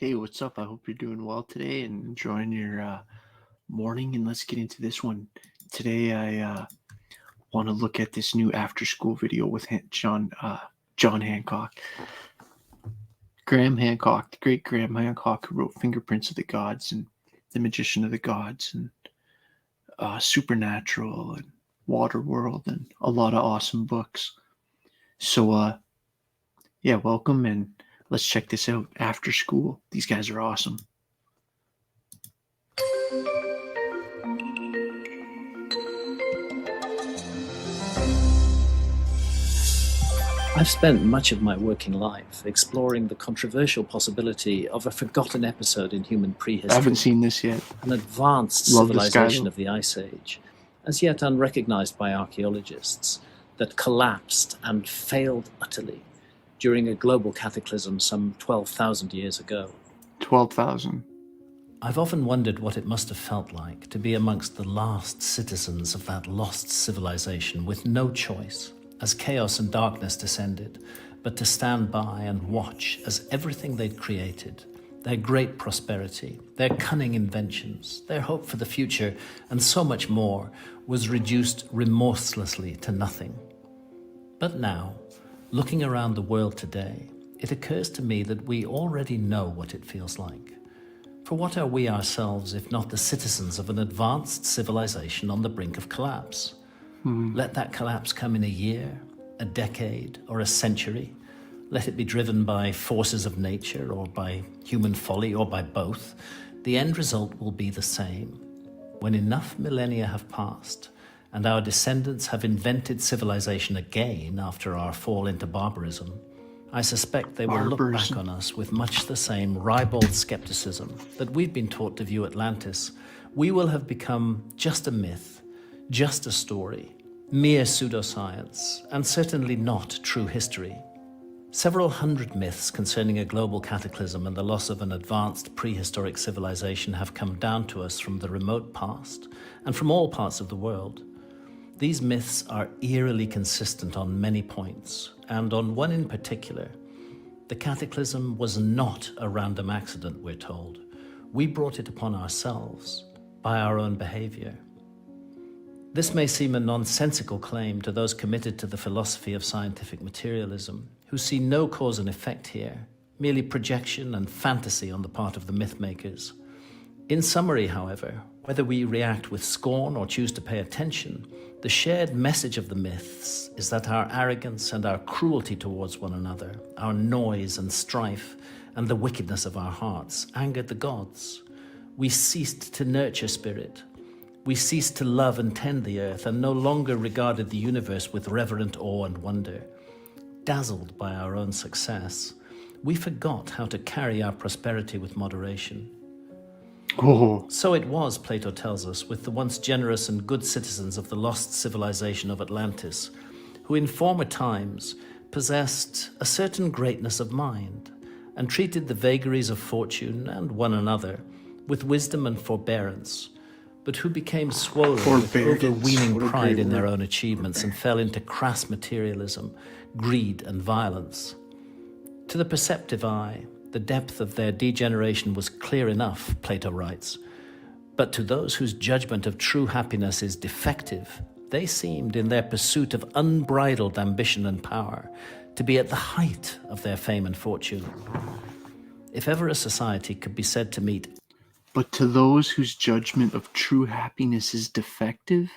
Hey, what's up? I hope you're doing well today and enjoying your morning. And let's get into this one. Today, I want to look at this new after-school video with John Hancock, Graham Hancock, the great Graham Hancock, who wrote Fingerprints of the Gods and The Magician of the Gods and Supernatural and Waterworld and a lot of awesome books. So, yeah, welcome and let's check this out. After School. These guys are awesome. I've spent much of my working life exploring the controversial possibility of a forgotten episode in human prehistory. I haven't seen this yet. An advanced Love this guy, civilization though. of the Ice Age, as yet unrecognized by archaeologists, that collapsed and failed utterly during a global cataclysm some 12,000 years ago. 12,000. I've often wondered what it must have felt like to be amongst the last citizens of that lost civilization with no choice as chaos and darkness descended, but to stand by and watch as everything they'd created, their great prosperity, their cunning inventions, their hope for the future, and so much more, was reduced remorselessly to nothing. But now, looking around the world today, it occurs to me that we already know what it feels like. For what are we ourselves if not the citizens of an advanced civilization on the brink of collapse? Let that collapse come in a year, a decade, or a century. Let it be driven by forces of nature, or by human folly, or by both. The end result will be the same. When enough millennia have passed, and our descendants have invented civilization again after our fall into barbarism, I suspect they will look back on us with much the same ribald skepticism that we've been taught to view Atlantis. We will have become just a myth, just a story, mere pseudoscience, and certainly not true history. Several hundred myths concerning a global cataclysm and the loss of an advanced prehistoric civilization have come down to us from the remote past and from all parts of the world. These myths are eerily consistent on many points, and on one in particular. The cataclysm was not a random accident, we're told. We brought it upon ourselves by our own behavior. This may seem a nonsensical claim to those committed to the philosophy of scientific materialism, who see no cause and effect here, merely projection and fantasy on the part of the myth-makers. In summary, however, whether we react with scorn or choose to pay attention, the shared message of the myths is that our arrogance and our cruelty towards one another, our noise and strife, and the wickedness of our hearts angered the gods. We ceased to nurture spirit. We ceased to love and tend the earth and no longer regarded the universe with reverent awe and wonder. Dazzled by our own success, we forgot how to carry our prosperity with moderation. Oh, So it was, Plato tells us, with the once generous and good citizens of the lost civilization of Atlantis, who in former times possessed a certain greatness of mind and treated the vagaries of fortune and one another with wisdom and forbearance, but who became swollen with overweening What a pride great in their word. own achievements and fell into crass materialism, greed, and violence. To the perceptive eye, the depth of their degeneration was clear enough, Plato writes. But to those whose judgment of true happiness is defective, they seemed, in their pursuit of unbridled ambition and power, to be at the height of their fame and fortune. If ever a society could be said to meet but to those whose judgment of true happiness is defective,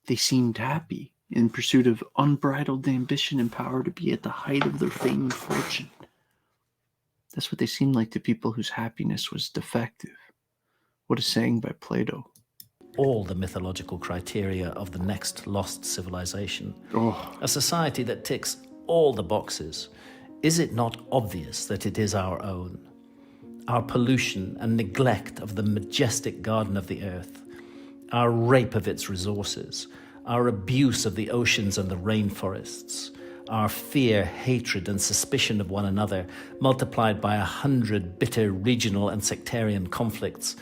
they seemed happy in pursuit of unbridled ambition and power to be at the height of their fame and fortune. That's what they seemed like to people whose happiness was defective. What a saying by Plato. all the mythological criteria of the next lost civilization, Oh, a society that ticks all the boxes, is it not obvious that it is our own? Our pollution and neglect of the majestic garden of the earth, our rape of its resources, our abuse of the oceans and the rainforests, our fear, hatred, and suspicion of one another, multiplied by 100 bitter regional and sectarian conflicts,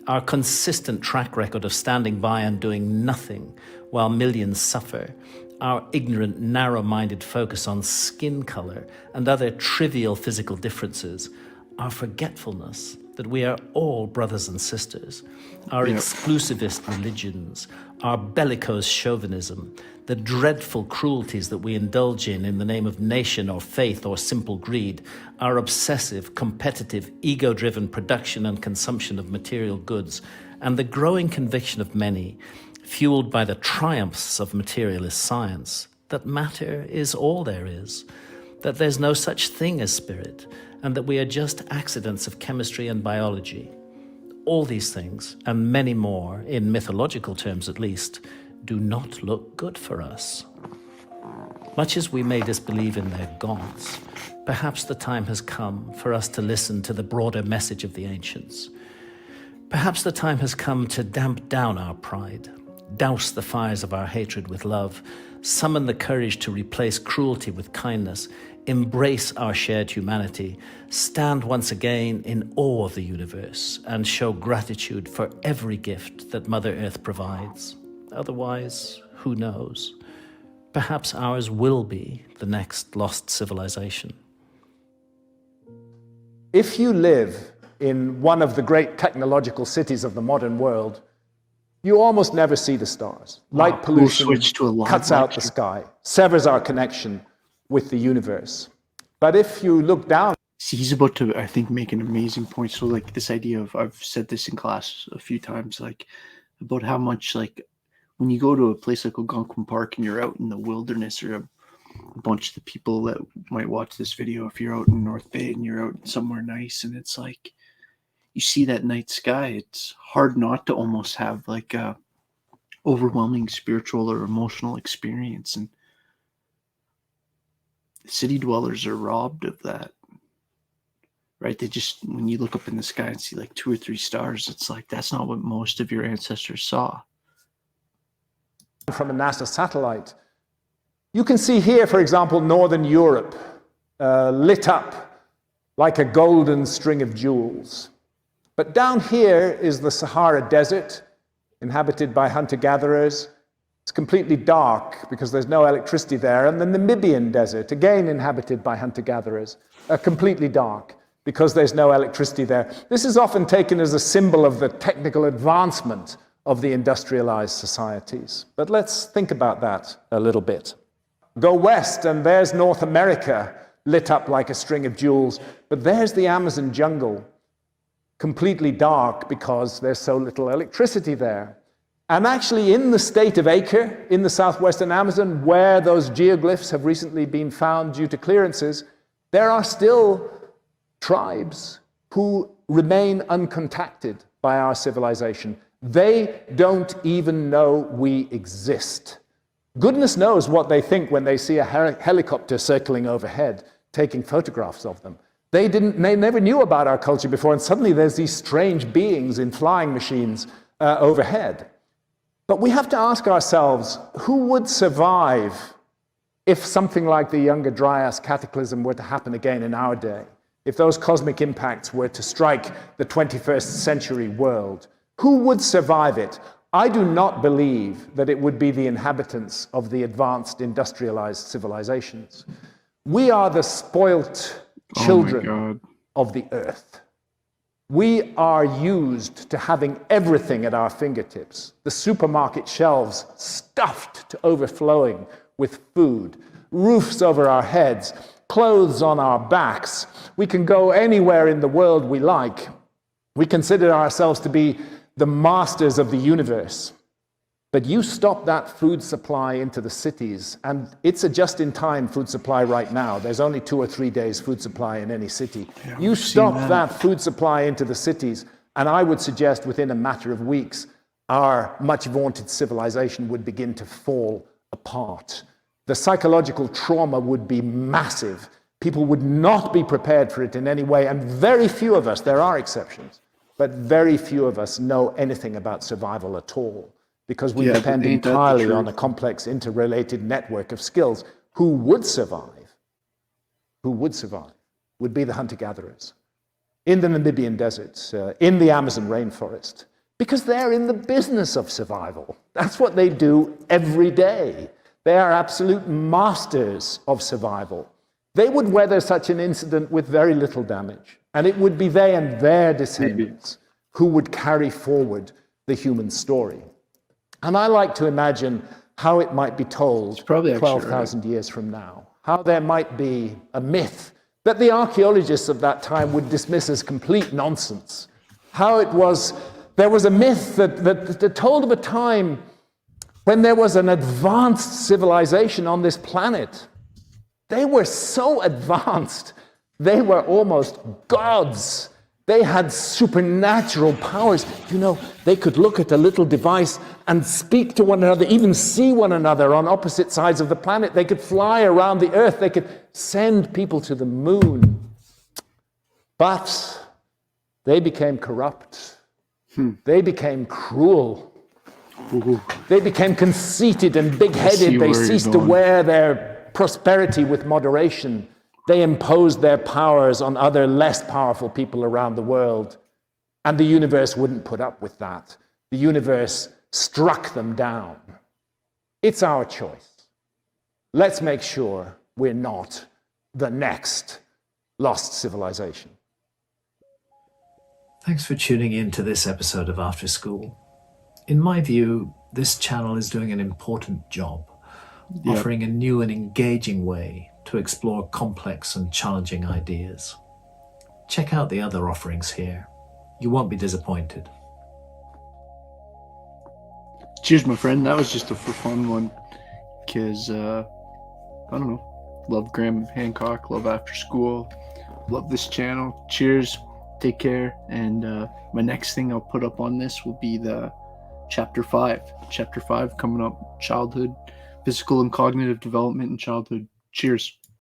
our consistent track record of standing by and doing nothing while millions suffer, our ignorant, narrow-minded focus on skin color and other trivial physical differences, our forgetfulness that we are all brothers and sisters, our exclusivist religions, our bellicose chauvinism, the dreadful cruelties that we indulge in the name of nation or faith or simple greed, our obsessive, competitive, ego-driven production and consumption of material goods, and the growing conviction of many, fueled by the triumphs of materialist science, that matter is all there is, that there's no such thing as spirit, and that we are just accidents of chemistry and biology. All these things, and many more, in mythological terms at least, do not look good for us. Much as we may disbelieve in their gods, perhaps the time has come for us to listen to the broader message of the ancients. Perhaps the time has come to damp down our pride, douse the fires of our hatred with love, summon the courage to replace cruelty with kindness, embrace our shared humanity, stand once again in awe of the universe, and show gratitude for every gift that Mother Earth provides. Otherwise, who knows? Perhaps ours will be the next lost civilization. If you live in one of the great technological cities of the modern world, you almost never see the stars. Light pollution cuts out the sky, severs our connection with the universe. But if you look down... See, he's about to, I think, make an amazing point. So, like, this idea of, I've said this in class a few times, like, about how much, like, when you go to a place like Algonquin Park and you're out in the wilderness, or a bunch of the people that might watch this video, if you're out in North Bay and you're out somewhere nice and it's like, you see that night sky, it's hard not to almost have, like, a overwhelming spiritual or emotional experience. And city dwellers are robbed of that, right? They just, when you look up in the sky and see like 2 or 3 stars, it's like, that's not what most of your ancestors saw. From a NASA satellite, you can see here, for example, Northern Europe lit up like a golden string of jewels. But down here is the Sahara Desert, inhabited by hunter-gatherers. It's completely dark because there's no electricity there. And the Namibian desert, again inhabited by hunter-gatherers, completely dark because there's no electricity there. This is often taken as a symbol of the technical advancement of the industrialized societies. But let's think about that a little bit. Go west, and there's North America, lit up like a string of jewels. But there's the Amazon jungle, completely dark because there's so little electricity there. And actually, in the state of Acre, in the southwestern Amazon, where those geoglyphs have recently been found due to clearances, there are still tribes who remain uncontacted by our civilization. They don't even know we exist. Goodness knows what they think when they see a helicopter circling overhead, taking photographs of them. They never knew about our culture before, and suddenly there's these strange beings in flying machines overhead. But we have to ask ourselves, who would survive if something like the Younger Dryas cataclysm were to happen again in our day? If those cosmic impacts were to strike the 21st century world, who would survive it? I do not believe that it would be the inhabitants of the advanced industrialized civilizations. We are the spoilt children of the earth. We are used to having everything at our fingertips. The supermarket shelves stuffed to overflowing with food, roofs over our heads, clothes on our backs. We can go anywhere in the world we like. We consider ourselves to be the masters of the universe. But you stop that food supply into the cities, and it's a just-in-time food supply right now. There's only 2 or 3 days food supply in any city. Yeah, you stop that food supply into the cities, and I would suggest within a matter of weeks, our much-vaunted civilization would begin to fall apart. The psychological trauma would be massive. People would not be prepared for it in any way, and very few of us, there are exceptions, but very few of us know anything about survival at all, because we depend entirely on a complex interrelated network of skills. Who would survive would be the hunter-gatherers in the Namibian deserts, in the Amazon rainforest, because they're in the business of survival. That's what they do every day. They are absolute masters of survival. they would weather such an incident with very little damage. And it would be they and their descendants who would carry forward the human story. And I like to imagine how it might be told 12,000 years from now, how there might be a myth that the archaeologists of that time would dismiss as complete nonsense. How there was a myth that told of a time when there was an advanced civilization on this planet. They were so advanced, they were almost gods. They had supernatural powers. They could look at a little device and speak to one another, even see one another on opposite sides of the planet. They could fly around the earth. They could send people to the moon. But they became corrupt. They became cruel. They became conceited and big-headed. They ceased to wear their prosperity with moderation. They imposed their powers on other less powerful people around the world. And the universe wouldn't put up with that. The universe struck them down. It's our choice. Let's make sure we're not the next lost civilization. Thanks for tuning in to this episode of After School. In my view, this channel is doing an important job, offering a new and engaging way to explore complex and challenging ideas. Check out the other offerings here. You won't be disappointed. Cheers, my friend. That was just a for fun one. Because, I don't know. Love Graham Hancock. Love After School. Love this channel. Cheers. Take care. And my next thing I'll put up on this will be the Chapter 5. Chapter 5 coming up. Childhood. Physical and cognitive development in childhood. Cheers.